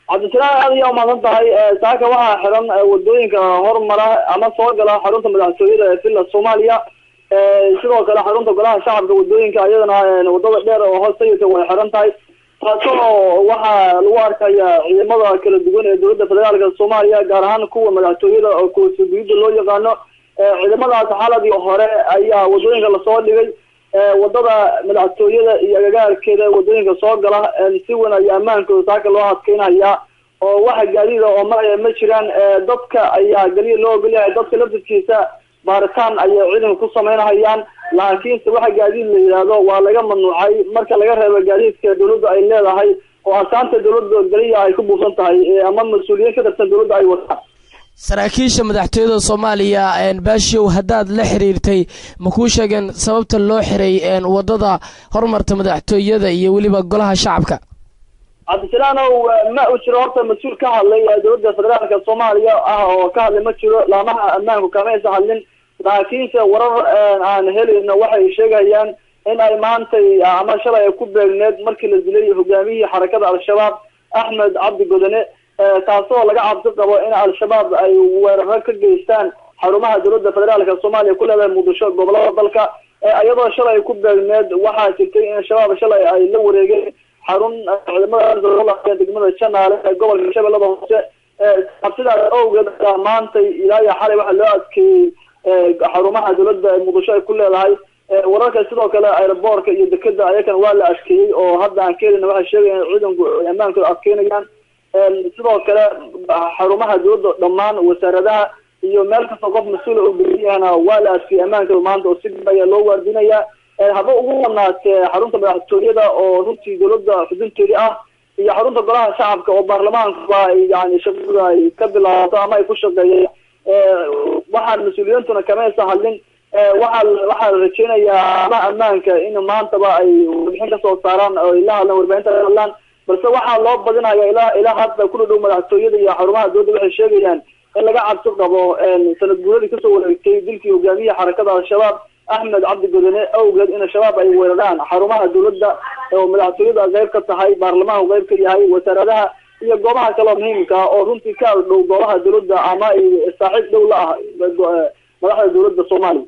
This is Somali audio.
عبد السلام هذا يوم ما ننتهي ساكا وها حرم ودوينك هرمرة أما صوغلا حرمت مدحتوية في الصومالية sidoo kale xarunta golaha shacabka wadooyinka ayadana wadada dheer oo hoosayta way xiran tahay taasoo waxa lagu arkayaa ciidamada kala duwan ee dowladda federaalka Soomaaliya gaar ahaan kuwa madaxtooyada oo kuusubiyada loo yaqaano ciidamadaas xaaladii hore ayaa wadooyinka la soo dhigay wadada madaxtooyada iyo agagaarkeeda wadooyinka soo gala si weyn ay amaankooda saaka loo adkeynaya oo waxa gaadiida oo ma jiraan dadka ayaa galiya loo ogolyahay dadka laftiisa baaritaan ay ciidanku ku sameynayaan laakiin waxa gaadiid la yiraahdo waa laga mamnuucay marka laga reebo gaadiidka dawladda ay leedahay oo asaanta dawladda galiya ay ku buusan tahay ama mas'uuliyiin ka tirsan dawladda ay wataan saraakiisha madaxtooyada Soomaaliya baashiyow hadaad la xiriirtay ma ku sheegan sababta loo xiray wadada horumarta madaxtooyada iyo waliba golaha shacabka عبد السلام ما أشرت مسؤول كهالي دولة فدرالك الصومالية كهالي مسؤول لا ما أمامه كمان سهلين لكن ورر عن هلي إنه واحد شيء يعني إن أيمان تي عمل شرع يكون بالناد مركز الجلية هجومية حركات على الشباب أحمد عبد الجودني تعصوا لقى عبد الضبا إن على الشباب أي ورك الجيستان حرمها دولة فدرالك الصومالية كلها مدشات قبلها ضلك أيضا شرع يكون بالناد واحد تي الشباب شرع أي لو رجال حرون ciidamada dowladda degmada Janaale ee gobolka Shabeellaha Hoose qabsada awgeed maantay ilaa xalay waxa loo adkeeyay xarumaha dowladda Muqdisho ay ku leedahay wararka sidoo kale airportka iyo dekada ayakan waa la adkeeyay oo hadda aan keenayna waxa sheegayaan ciidanku amaankooda adkeynayaan sidoo kale xarumaha dowladda dhammaan wasaaradaha iyo meel kasta qof mas'uul oo bixiyana waa la adkeeyay amaankooda maanta oo si dhib loo waardinaya هذا أقولنا حرونت مدحتوية أو runtii dawladda xudunteedii ah iyo xarunta golaha shacabka oo baarlamaanka yani shaqada ay ka bilaabato ama ay ku shaqeeyeen waxaan mas'uuliyiintuna kama sahalin waxa rajeenayaa ammaanka in maantaba ay warbixin ka soo saaraan oo ilaa hadda warbaahinta hadlaan balse waxa loo badinayaa ilaa hadda ku dhow madaxtooyada iyo xarumaha dawladda waxay sheegayaan in laga cabsi qabo sanad guuradii ka soo wareegtay dilkii hogaamiyaha xarakada al-shabaab أحمد عبد الجودني أوجد إن الشباب أي وردان حرمها الدولة ومدحتوية غير كتهاي برلمان وغير كيهاي وسردها هي جوابها كلام مهم أو رنتي كار لو جوابها الدولة أما صاحب دولة مدح الدولة الصومالي